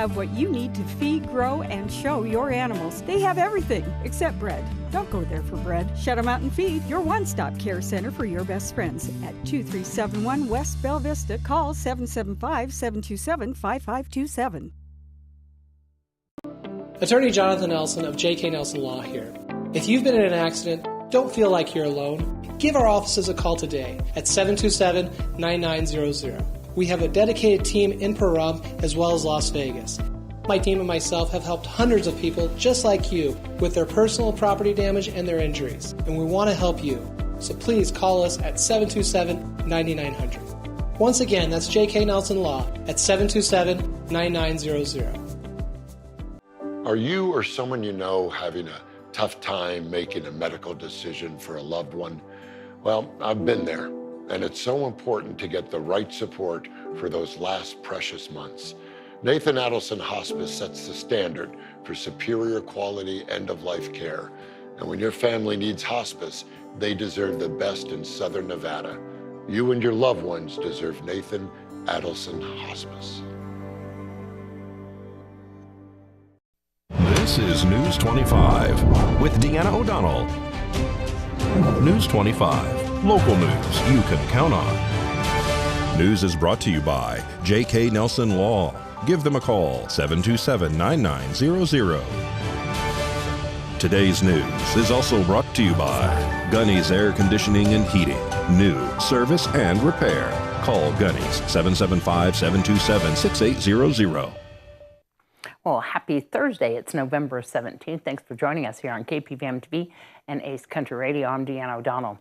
have what you need to feed, grow, and show your animals. They have everything except bread. Don't go there for bread. Shut 'em out and feed, your one-stop care center for your best friends at 2371 West Bella Vista. Call 775-727-5527. Attorney Jonathan Nelson of J.K. Nelson Law here. If you've been in an accident, don't feel like you're alone. Give our offices a call today at 727-9900. We have a dedicated team in Pahrump as well as Las Vegas. My team and myself have helped hundreds of people just like you with their personal property damage and their injuries, and we want to help you. So please call us at 727-9900. Once again, that's J.K. Nelson Law at 727-9900. Are you or someone you know having a tough time making a medical decision for a loved one? Well, I've been there, and it's so important to get the right support for those last precious months. Nathan Adelson Hospice sets the standard for superior quality end-of-life care. And when your family needs hospice, they deserve the best in Southern Nevada. You and your loved ones deserve Nathan Adelson Hospice. This is News 25 with Deanna O'Donnell. News 25, local news you can count on. News is brought to you by J.K. Nelson Law. Give them a call, 727-9900. Today's news is also brought to you by Gunny's Air Conditioning and Heating. New service and repair. Call Gunny's, 775-727-6800. Well, happy Thursday. It's November 17th. Thanks for joining us here on KPVM TV and Ace Country Radio. I'm Deanna O'Donnell.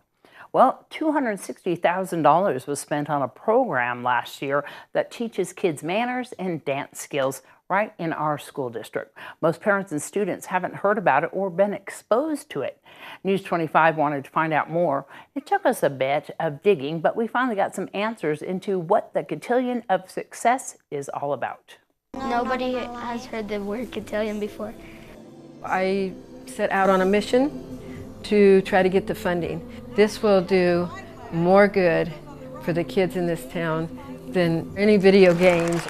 Well, $260,000 was spent on a program last year that teaches kids manners and dance skills right in our school district. Most parents and students haven't heard about it or been exposed to it. News 25 wanted to find out more. It took us a bit of digging, but we finally got some answers into what the Cotillion of Success is all about. Nobody has heard the word cotillion before. I set out on a mission to try to get the funding. This will do more good for the kids in this town than any video games.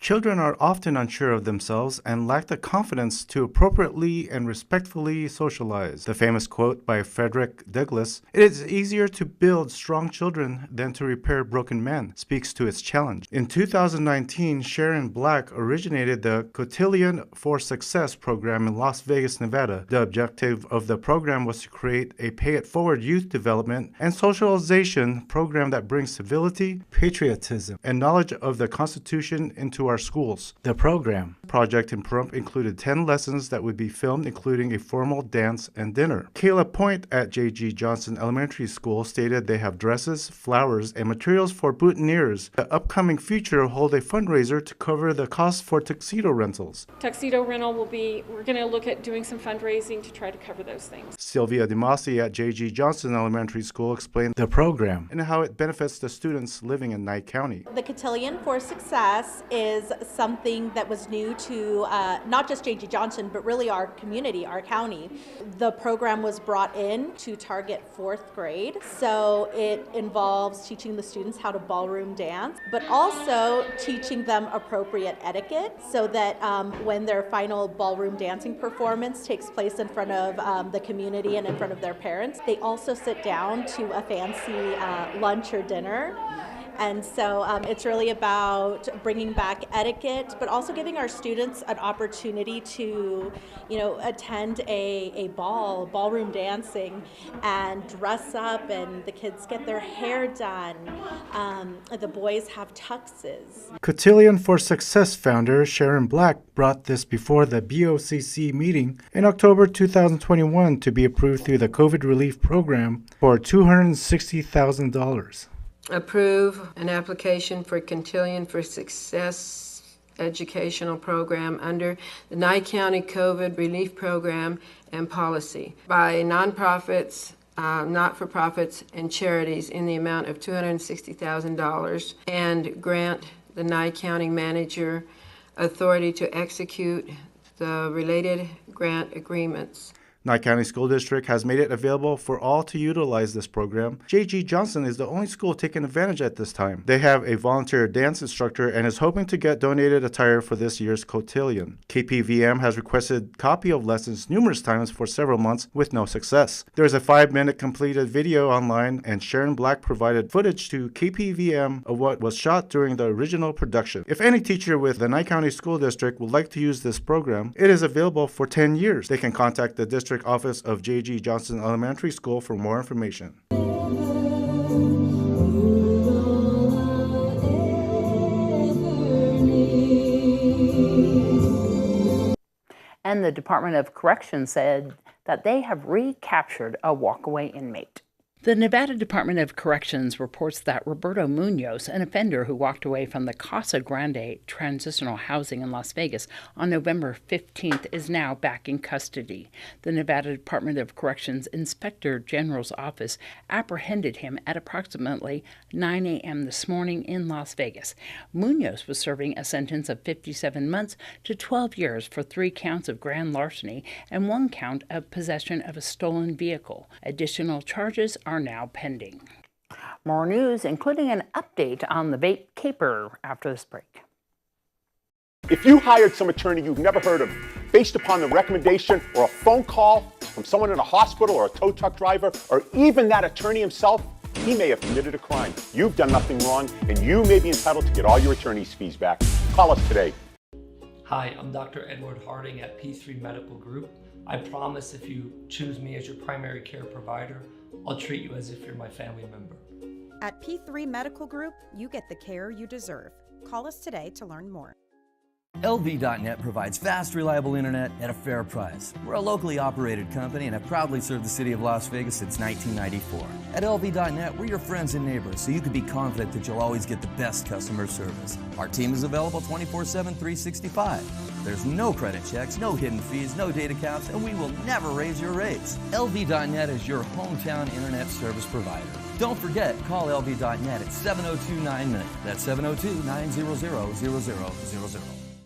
Children are often unsure of themselves and lack the confidence to appropriately and respectfully socialize. The famous quote by Frederick Douglass, "It is easier to build strong children than to repair broken men," speaks to its challenge. In 2019, Sharon Black originated the Cotillion for Success program in Las Vegas, Nevada. The objective of the program was to create a pay-it-forward youth development and socialization program that brings civility, patriotism, and knowledge of the Constitution into our schools. The project in Pahrump included 10 lessons that would be filmed, including a formal dance and dinner. Kayla Point at J.G. Johnson Elementary School stated they have dresses, flowers, and materials for boutonnieres. The upcoming future will hold a fundraiser to cover the cost for tuxedo rentals. Tuxedo rental we're going to look at doing some fundraising to try to cover those things. Sylvia DeMasi at J.G. Johnson Elementary School explained the program and how it benefits the students living in Nye County. The Cotillion for Success is something that was new to not just J.G. Johnson, but really our community, our county. The program was brought in to target 4th grade, so it involves teaching the students how to ballroom dance, but also teaching them appropriate etiquette so that when their final ballroom dancing performance takes place in front of the community and in front of their parents, they also sit down to a fancy lunch or dinner. And so it's really about bringing back etiquette, but also giving our students an opportunity to, attend a ballroom dancing, and dress up, and the kids get their hair done. The boys have tuxes. Cotillion for Success founder Sharon Black brought this before the BOCC meeting in October 2021 to be approved through the COVID relief program for $260,000. Approve an application for Cotillion for Success educational program under the Nye County COVID Relief Program and Policy by nonprofits, not-for-profits, and charities in the amount of $260,000, and grant the Nye County manager authority to execute the related grant agreements. Nye County School District has made it available for all to utilize this program. J.G. Johnson is the only school taking advantage at this time. They have a volunteer dance instructor and is hoping to get donated attire for this year's cotillion. KPVM has requested copy of lessons numerous times for several months with no success. There is a 5-minute completed video online, and Sharon Black provided footage to KPVM of what was shot during the original production. If any teacher with the Nye County School District would like to use this program, it is available for 10 years. They can contact the district office of J.G. Johnson Elementary School for more information. And the Department of Corrections said that they have recaptured a walkaway inmate. The Nevada Department of Corrections reports that Roberto Munoz, an offender who walked away from the Casa Grande transitional housing in Las Vegas on November 15th, is now back in custody. The Nevada Department of Corrections Inspector General's office apprehended him at approximately 9 a.m. this morning in Las Vegas. Munoz was serving a sentence of 57 months to 12 years for 3 counts of grand larceny and 1 count of possession of a stolen vehicle. Additional charges are now pending. More news, including an update on the vape caper after this break. If you hired some attorney you've never heard of based upon the recommendation or a phone call from someone in a hospital or a tow truck driver or even that attorney himself, he may have committed a crime. You've done nothing wrong and you may be entitled to get all your attorney's fees back. Call us today. Hi, I'm Dr. Edward Harding at P3 Medical Group. I promise if you choose me as your primary care provider, I'll treat you as if you're my family member. At P3 Medical Group, you get the care you deserve. Call us today to learn more. LV.net provides fast, reliable internet at a fair price. We're a locally operated company and have proudly served the city of Las Vegas since 1994. At LV.net, we're your friends and neighbors, so you can be confident that you'll always get the best customer service. Our team is available 24/7, 365. There's no credit checks, no hidden fees, no data caps, and we will never raise your rates. LV.net is your hometown internet service provider. Don't forget, call LV.net at 702-9-MINUTE. That's 702-900-0000.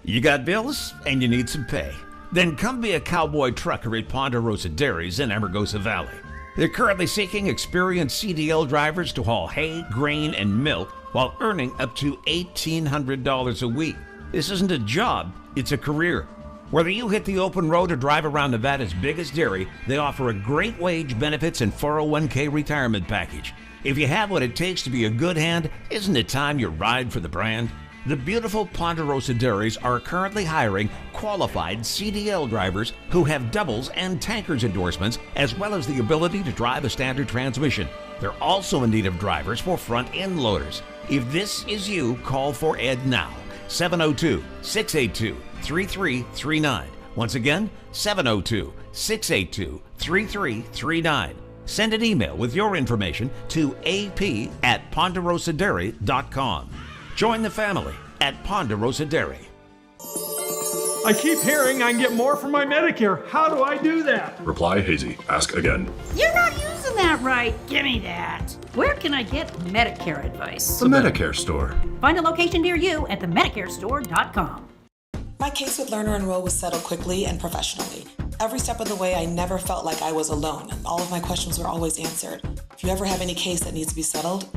You got bills and you need some pay? Then come be a cowboy trucker at Ponderosa Dairies in Amargosa Valley. They're currently seeking experienced CDL drivers to haul hay, grain, and milk while earning up to $1,800 a week. This isn't a job, it's a career. Whether you hit the open road or drive around Nevada's biggest dairy, they offer a great wage, benefits, and 401k retirement package. If you have what it takes to be a good hand, isn't it time you ride for the brand? The beautiful Ponderosa Dairies are currently hiring qualified CDL drivers who have doubles and tankers endorsements, as well as the ability to drive a standard transmission. They're also in need of drivers for front-end loaders. If this is you, call for Ed now. 702-682-3339. Once again, 702-682-3339. Send an email with your information to ap@ponderosadairy.com. Join the family at Ponderosa Dairy. I keep hearing I can get more from my Medicare. How do I do that? Reply hazy. Ask again. You're not using that right. Give me that. Where can I get Medicare advice? The Medicare store. Find a location near you at themedicarestore.com. My case with Learn or Enroll was settled quickly and professionally. Every step of the way, I never felt like I was alone, and all of my questions were always answered. If you ever have any case that needs to be settled,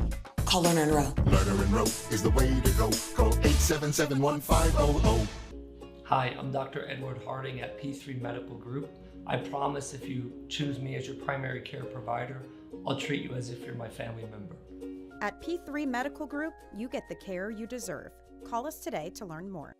call Learn or Enroll. Learn or Enroll is the way to go. Call 877-1500. Hi, I'm Dr. Edward Harding at P3 Medical Group. I promise if you choose me as your primary care provider, I'll treat you as if you're my family member. At P3 Medical Group, you get the care you deserve. Call us today to learn more.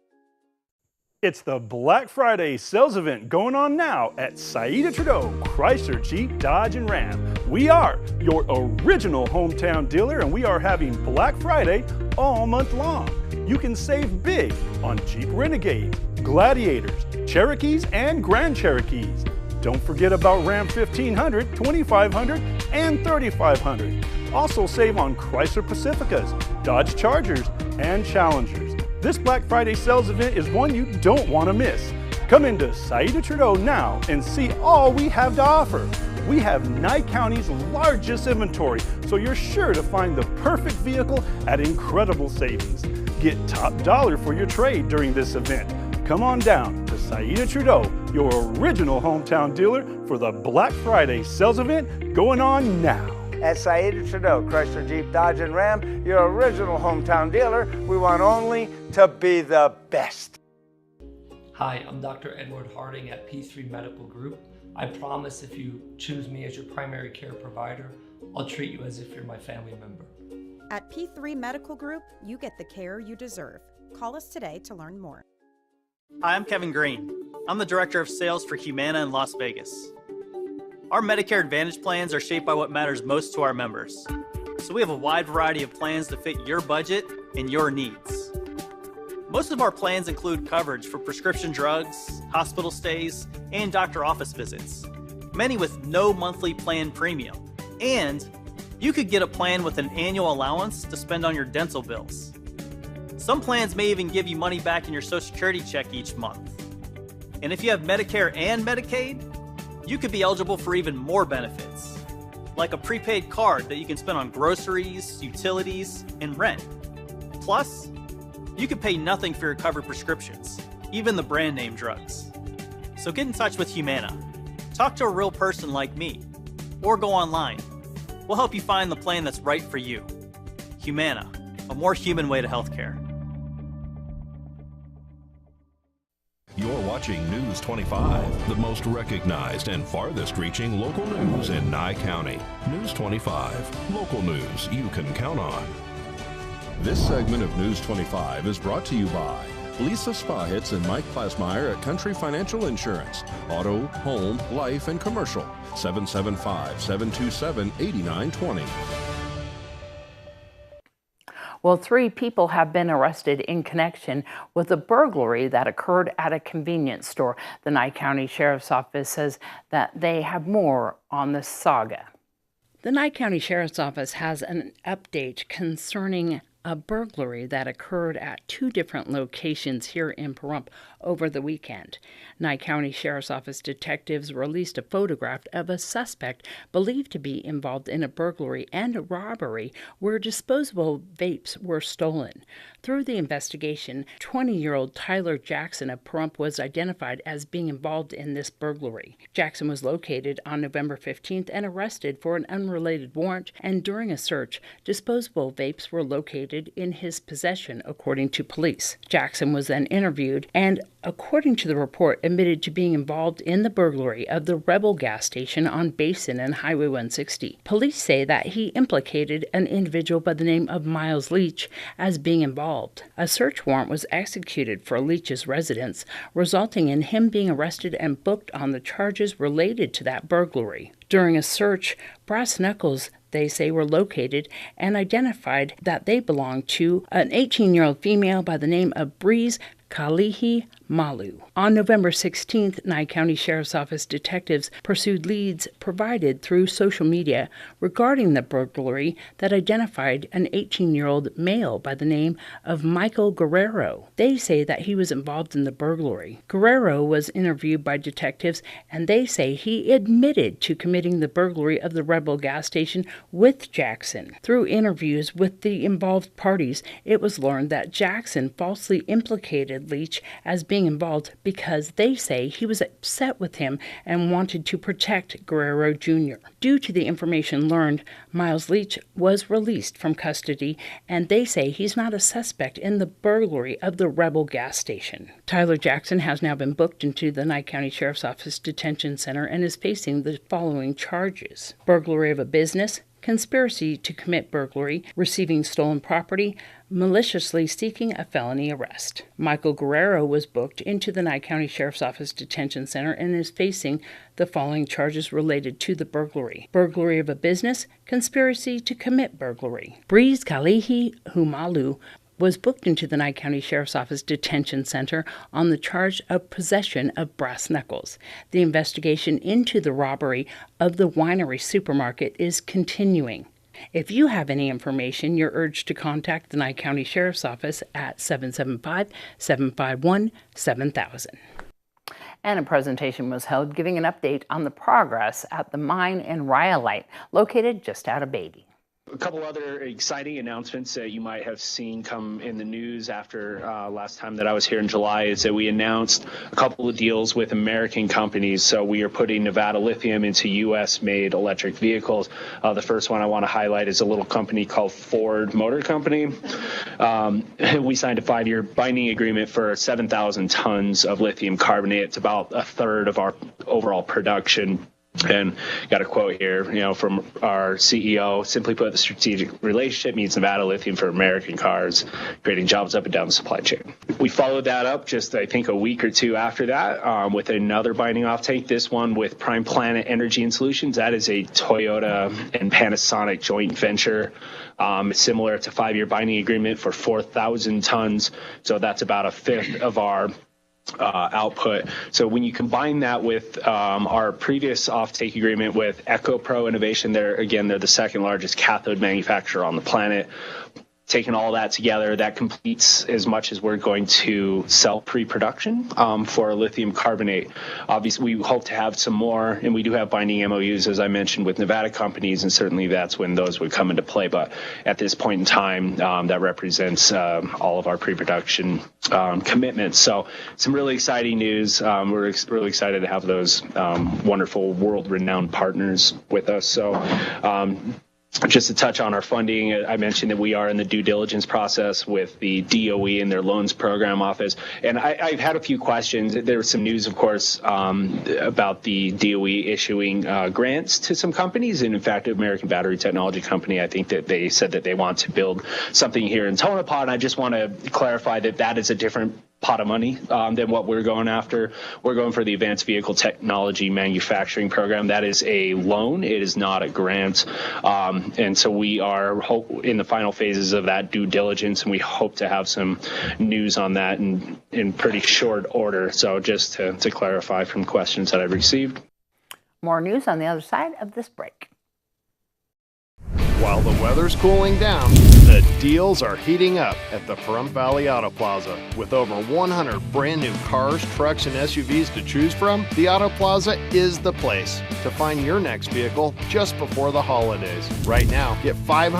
It's the Black Friday sales event going on now at Saida Trudeau, Chrysler, Jeep, Dodge, and Ram. We are your original hometown dealer, and we are having Black Friday all month long. You can save big on Jeep Renegades, Gladiators, Cherokees, and Grand Cherokees. Don't forget about Ram 1500, 2500, and 3500. Also save on Chrysler Pacificas, Dodge Chargers, and Challengers. This Black Friday sales event is one you don't want to miss. Come into Saida Trudeau now and see all we have to offer. We have Nye County's largest inventory, so you're sure to find the perfect vehicle at incredible savings. Get top dollar for your trade during this event. come on down to Saida Trudeau, your original hometown dealer, for the Black Friday sales event going on now. At Saida Trudeau, Chrysler, Jeep, Dodge, and Ram, your original hometown dealer, we want only to be the best. Hi, I'm Dr. Edward Harding at P3 Medical Group. I promise if you choose me as your primary care provider, I'll treat you as if you're my family member. At P3 Medical Group, you get the care you deserve. Call us today to learn more. Hi, I'm Kevin Green. I'm the Director of Sales for Humana in Las Vegas. Our Medicare Advantage plans are shaped by what matters most to our members. So we have a wide variety of plans to fit your budget and your needs. Most of our plans include coverage for prescription drugs, hospital stays, and doctor office visits, many with no monthly plan premium. And you could get a plan with an annual allowance to spend on your dental bills. Some plans may even give you money back in your Social Security check each month. And if you have Medicare and Medicaid, you could be eligible for even more benefits, like a prepaid card that you can spend on groceries, utilities, and rent. Plus, you could pay nothing for your covered prescriptions, even the brand name drugs. So get in touch with Humana. Talk to a real person like me, or go online. We'll help you find the plan that's right for you. Humana, a more human way to healthcare. You're watching News 25, the most recognized and farthest reaching local news in Nye County. News 25, local news you can count on. This segment of News 25 is brought to you by Lisa Spahitz and Mike Plasmeyer at Country Financial Insurance. Auto, home, life, and commercial. 775-727-8920. Well, 3 people have been arrested in connection with a burglary that occurred at a convenience store. The Nye County Sheriff's Office says that they have more on this saga. The Nye County Sheriff's Office has an update concerning a burglary that occurred at 2 different locations here in Pahrump over the weekend. Nye County Sheriff's Office detectives released a photograph of a suspect believed to be involved in a burglary and a robbery where disposable vapes were stolen. Through the investigation, 20-year-old Tyler Jackson of Pahrump was identified as being involved in this burglary. Jackson was located on November 15th and arrested for an unrelated warrant, and during a search, disposable vapes were located in his possession, according to police. Jackson was then interviewed and, according to the report, admitted to being involved in the burglary of the Rebel gas station on Basin and Highway 160. Police say that he implicated an individual by the name of Miles Leach as being involved. A search warrant was executed for Leach's residence, resulting in him being arrested and booked on the charges related to that burglary. During a search, brass knuckles, they say, were located and identified that they belonged to an 18-year-old female by the name of Breeze Kalihi Malu. On November 16th, Nye County Sheriff's Office detectives pursued leads provided through social media regarding the burglary that identified an 18-year-old male by the name of Michael Guerrero. They say that he was involved in the burglary. Guerrero was interviewed by detectives, and they say he admitted to committing the burglary of the Rebel gas station with Jackson. Through interviews with the involved parties, it was learned that Jackson falsely implicated Leach as being involved because they say he was upset with him and wanted to protect Guerrero Jr. Due to the information learned, Miles Leach was released from custody, and they say he's not a suspect in the burglary of the Rebel gas station. Tyler Jackson has now been booked into the Nye County Sheriff's Office Detention Center and is facing the following charges: burglary of a business, conspiracy to commit burglary, receiving stolen property, maliciously seeking a felony arrest. Michael Guerrero was booked into the Nye County Sheriff's Office Detention Center and is facing the following charges related to the burglary: burglary of a business, conspiracy to commit burglary. Breeze Kalihi Humalu was booked into the Nye County Sheriff's Office Detention Center on the charge of possession of brass knuckles. The investigation into the robbery of the Winery Supermarket is continuing. If you have any information, you're urged to contact the Nye County Sheriff's Office at 775-751-7000. And a presentation was held giving an update on the progress at the mine in Rhyolite, located just out of Beatty. A couple other exciting announcements that you might have seen come in the news after last time that I was here in July is that we announced a couple of deals with American companies. So we are putting Nevada Lithium into U.S.-made electric vehicles. The first one I want to highlight is a little company called Ford Motor Company. We signed a 5-year binding agreement for 7,000 tons of lithium carbonate. It's about a third of our overall production. And got a quote here, from our CEO. Simply put, the strategic relationship means Nevada Lithium for American cars, creating jobs up and down the supply chain. We followed that up just, I think, a week or two after that with another binding offtake. This one with Prime Planet Energy and Solutions. That is a Toyota and Panasonic joint venture. Similar to 5-year binding agreement for 4,000 tons. So that's about a fifth of our output. So when you combine that with our previous offtake agreement with EcoPro Innovation, they're the second largest cathode manufacturer on the planet. Taking all that together, that completes as much as we're going to sell pre-production for lithium carbonate. Obviously, we hope to have some more, and we do have binding MOUs, as I mentioned, with Nevada companies, and certainly that's when those would come into play. But at this point in time, that represents all of our pre-production commitments. So some really exciting news. We're really excited to have those wonderful world-renowned partners with us. So just to touch on our funding, I mentioned that we are in the due diligence process with the DOE and their loans program office. And I've had a few questions. There was some news, of course, about the DOE issuing grants to some companies. And in fact, American Battery Technology Company, I think that they said that they want to build something here in Tonopah. And I just want to clarify that that is a different pot of money than what we're going after. We're going for the Advanced Vehicle Technology Manufacturing Program. That is a loan. It is not a grant. And so we are in the final phases of that due diligence, and we hope to have some news on that in pretty short order. So just to clarify from questions that I've received. More news on the other side of this break. While the weather's cooling down, the deals are heating up at the Pahrump Valley Auto Plaza. With over 100 brand new cars, trucks, and SUVs to choose from, the Auto Plaza is the place to find your next vehicle just before the holidays. Right now, get $500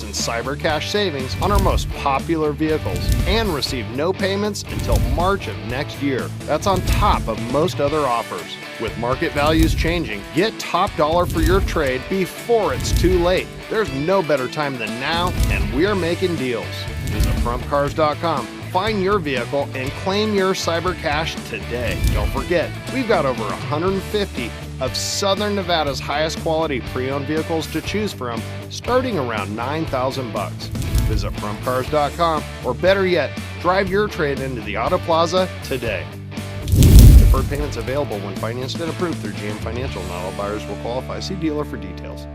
in Cyber Cash savings on our most popular vehicles and receive no payments until March of next year. That's on top of most other offers. With market values changing, get top dollar for your trade before it's too late. There's no better time than now, and we're making deals. Visit PahrumpCars.com, find your vehicle, and claim your Cyber Cash today. Don't forget, we've got over 150 of Southern Nevada's highest quality pre-owned vehicles to choose from, starting around $9,000. Visit PahrumpCars.com, or better yet, drive your trade into the Auto Plaza today. Deferred payments available when financed and approved through GM Financial. Not all buyers will qualify. See dealer for details.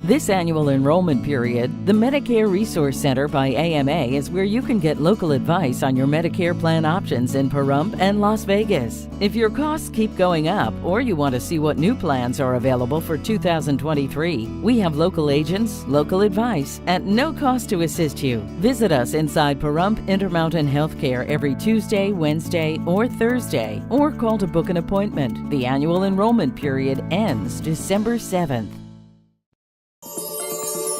This annual enrollment period, the Medicare Resource Center by AMA is where you can get local advice on your Medicare plan options in Pahrump and Las Vegas. If your costs keep going up or you want to see what new plans are available for 2023, we have local agents, local advice, at no cost to assist you. Visit us inside Pahrump Intermountain Healthcare every Tuesday, Wednesday, or Thursday, or call to book an appointment. The annual enrollment period ends December 7th.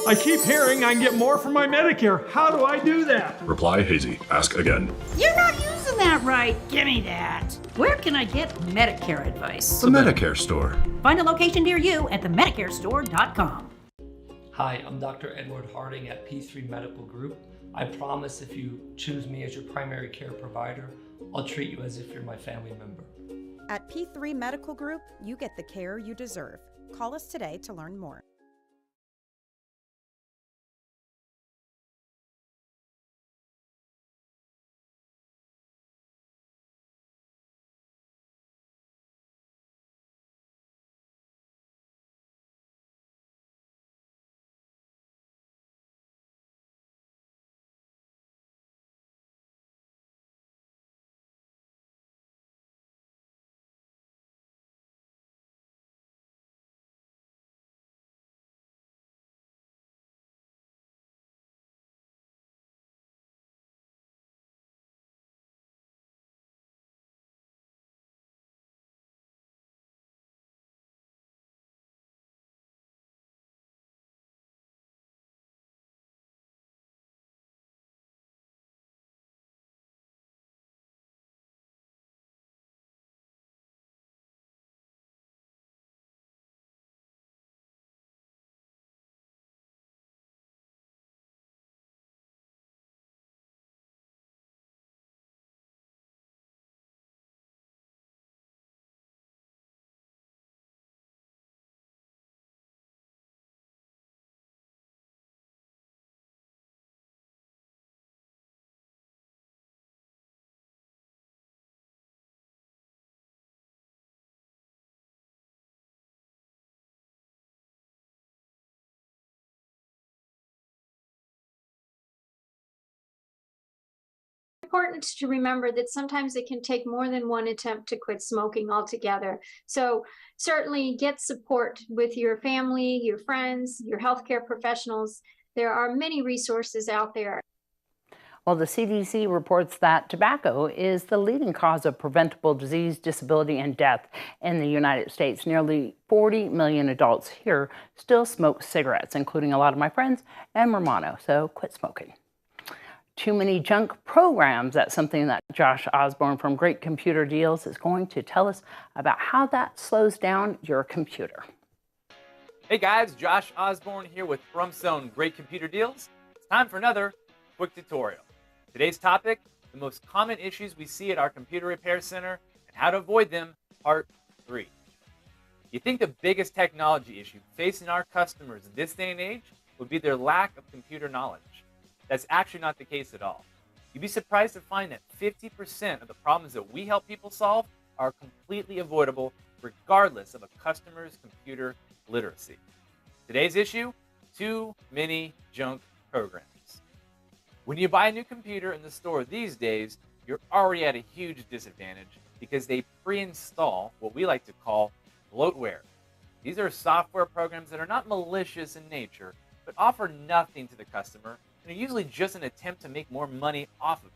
I keep hearing I can get more from my Medicare. How do I do that? Reply hazy. Ask again. You're not using that right. Give me that. Where can I get Medicare advice? The Medicare Store. Find a location near you at themedicarestore.com. Hi, I'm Dr. Edward Harding at P3 Medical Group. I promise if you choose me as your primary care provider, I'll treat you as if you're my family member. At P3 Medical Group, you get the care you deserve. Call us today to learn more. important to remember that sometimes it can take more than one attempt to quit smoking altogether. So certainly get support with your family, your friends, your healthcare professionals. There are many resources out there. Well, the CDC reports that tobacco is the leading cause of preventable disease, disability, and death in the United States. Nearly 40 million adults here still smoke cigarettes, including a lot of my friends and Romano, so quit smoking. Too many junk programs. That's something that Josh Osborne from Great Computer Deals is going to tell us about how that slows down your computer. Hey guys, Josh Osborne here with Frum's own Great Computer Deals. It's time for another quick tutorial. Today's topic, the most common issues we see at our computer repair center and how to avoid them, part 3. You think the biggest technology issue facing our customers in this day and age would be their lack of computer knowledge. That's actually not the case at all. You'd be surprised to find that 50% of the problems that we help people solve are completely avoidable regardless of a customer's computer literacy. Today's issue, too many junk programs. When you buy a new computer in the store these days, you're already at a huge disadvantage because they pre-install what we like to call bloatware. These are software programs that are not malicious in nature, but offer nothing to the customer and are usually just an attempt to make more money off of it.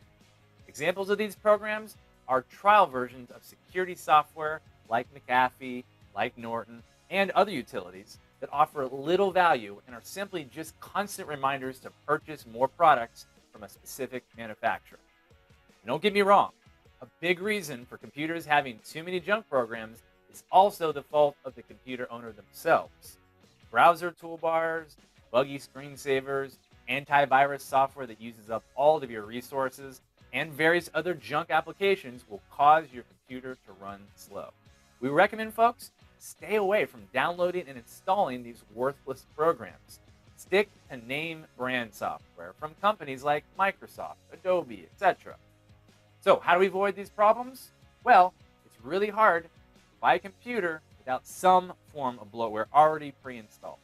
Examples of these programs are trial versions of security software like McAfee, like Norton, and other utilities that offer little value and are simply just constant reminders to purchase more products from a specific manufacturer. And don't get me wrong, a big reason for computers having too many junk programs is also the fault of the computer owner themselves. Browser toolbars, buggy screensavers, antivirus software that uses up all of your resources, and various other junk applications will cause your computer to run slow. We recommend folks stay away from downloading and installing these worthless programs. Stick to name brand software from companies like Microsoft, Adobe, etc. So how do we avoid these problems? Well, it's really hard to buy a computer without some form of bloatware already pre-installed.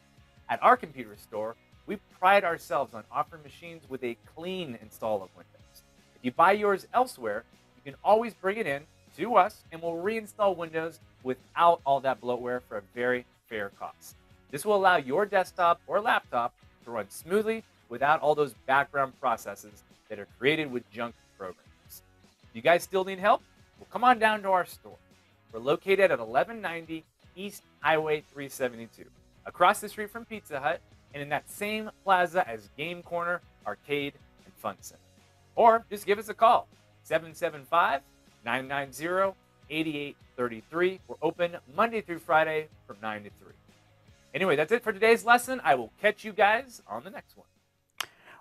At our computer store, we pride ourselves on offering machines with a clean install of Windows. If you buy yours elsewhere, you can always bring it in to us and we'll reinstall Windows without all that bloatware for a very fair cost. This will allow your desktop or laptop to run smoothly without all those background processes that are created with junk programs. If you guys still need help, well, come on down to our store. We're located at 1190 East Highway 372, across the street from Pizza Hut, and in that same plaza as Game Corner, Arcade, and Fun Center. Or just give us a call, 775-990-8833. We're open Monday through Friday from 9 to 3. Anyway, that's it for today's lesson. I will catch you guys on the next one.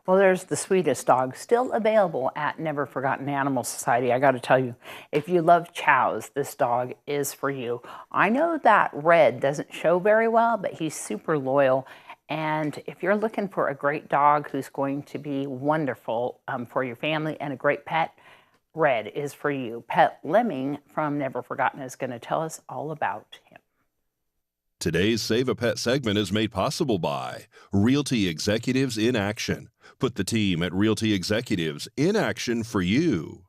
Well, there's the sweetest dog still available at Never Forgotten Animal Society. I got to tell you, if you love chows, this dog is for you. I know that Red doesn't show very well, but he's super loyal. And if you're looking for a great dog who's going to be wonderful for your family and a great pet, Red is for you. Pet Lemming from Never Forgotten is going to tell us all about him. Today's Save a Pet segment is made possible by Realty Executives in Action. Put the team at Realty Executives in action for you.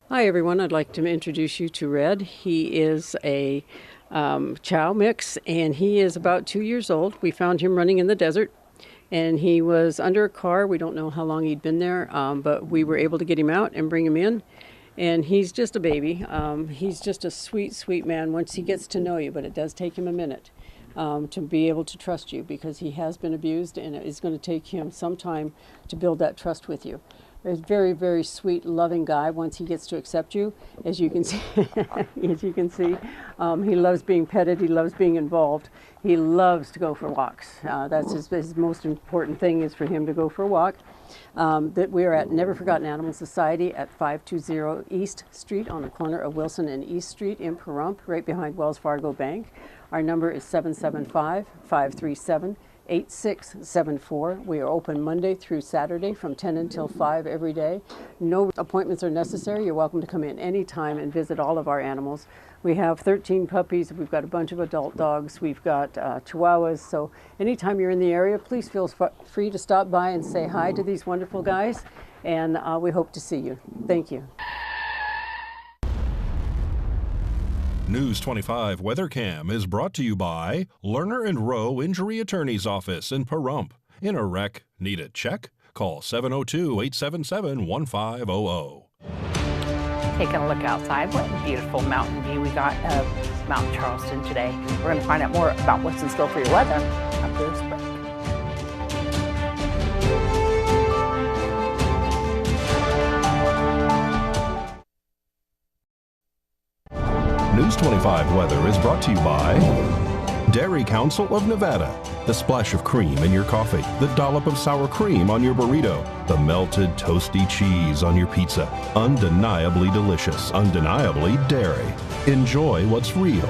Hi everyone, I'd like to introduce you to Red. He is a chow mix and he is about 2 years old. We found him running in the desert and he was under a car. We don't know how long he'd been there, but we were able to get him out and bring him in. And he's just a baby. He's just a sweet, sweet man once he gets to know you, but it does take him a minute to be able to trust you because he has been abused and it's going to take him some time to build that trust with you. He's a very, very sweet, loving guy once he gets to accept you. As you can see, he loves being petted. He loves being involved. He loves to go for walks. That's his most important thing is for him to go for a walk. That we are at Never Forgotten Animal Society at 520 East Street on the corner of Wilson and East Street in Pahrump, right behind Wells Fargo Bank. Our number is 775-537-8833. 8674. We are open Monday through Saturday from 10 until 5 every day. No appointments are necessary. You're welcome to come in anytime and visit all of our animals. We have 13 puppies. We've got a bunch of adult dogs. We've got Chihuahuas. So anytime you're in the area, please feel free to stop by and say hi to these wonderful guys. And we hope to see you. Thank you. News 25 Weather Cam is brought to you by Lerner and Rowe Injury Attorney's Office in Pahrump. In a wreck, need a check? Call 702-877-1500. Taking a look outside, what a beautiful mountain view we got of Mount Charleston today. We're going to find out more about what's in store for your weather after this break. News 25 weather is brought to you by Dairy Council of Nevada. The splash of cream in your coffee, the dollop of sour cream on your burrito, the melted toasty cheese on your pizza. Undeniably delicious, undeniably dairy. Enjoy what's real.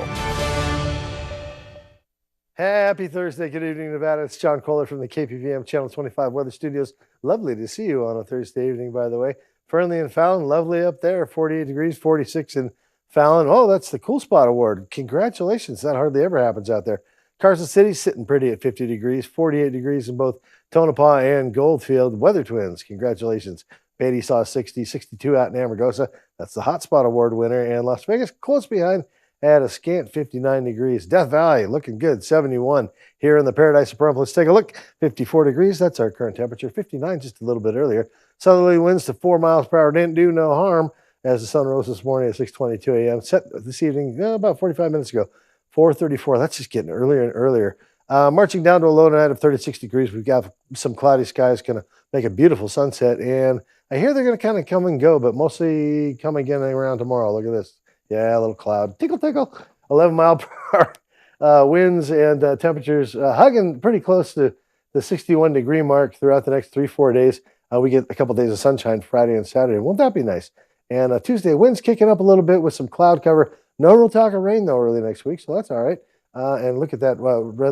Happy Thursday. Good evening, Nevada. It's John Kohler from the KPVM Channel 25 Weather Studios. Lovely to see you on a Thursday evening, by the way. Fernley and Fallon, lovely up there. 48 degrees, 46 in Fallon. Oh, that's the Cool Spot Award. Congratulations. That hardly ever happens out there. Carson City's sitting pretty at 50 degrees, 48 degrees in both Tonopah and Goldfield. Weather Twins, congratulations. Beatty saw 60, 62 out in Amargosa. That's the Hot Spot Award winner. And Las Vegas, close behind, at a scant 59 degrees. Death Valley, looking good, 71. Here in the Paradise of Pahrump, let's take a look. 54 degrees, that's our current temperature. 59 just a little bit earlier. Southerly winds to 4 miles per hour. Didn't do no harm as the sun rose this morning at 6:22 a.m. Set this evening about 45 minutes ago, 4:34. That's just getting earlier and earlier. Marching down to a low tonight of 36 degrees. We've got some cloudy skies, going to make a beautiful sunset. And I hear they're going to kind of come and go, but mostly come again around tomorrow. Look at this. Yeah, a little cloud. Tickle, tickle. 11 mile per hour winds and temperatures hugging pretty close to the 61 degree mark throughout the next 3-4 days. We get a couple days of sunshine Friday and Saturday. Won't that be nice? And Tuesday, winds kicking up a little bit with some cloud cover. No real talk of rain, though, early next week, so that's all right. And look at that,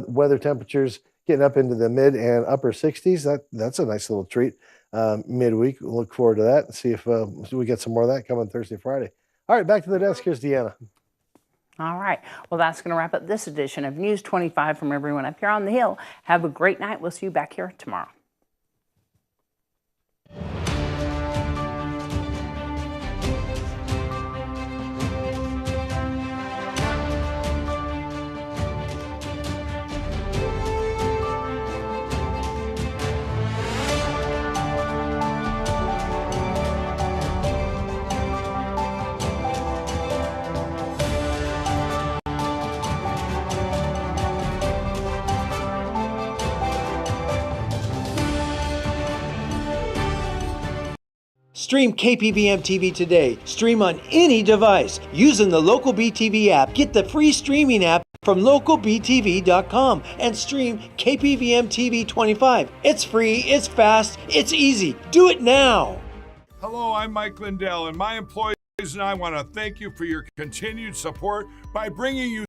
weather temperatures getting up into the mid and upper 60s. That's a nice little treat midweek. We'll look forward to that and see if we get some more of that coming Thursday, Friday. All right, back to the desk. Here's Deanna. All right. Well, that's going to wrap up this edition of News 25 from everyone up here on the Hill. Have a great night. We'll see you back here tomorrow. Stream KPVM TV today. Stream on any device using the Local BTV app. Get the free streaming app from localbtv.com and stream KPVM TV 25. It's free, it's fast, it's easy. Do it now. Hello, I'm Mike Lindell, and my employees and I want to thank you for your continued support by bringing you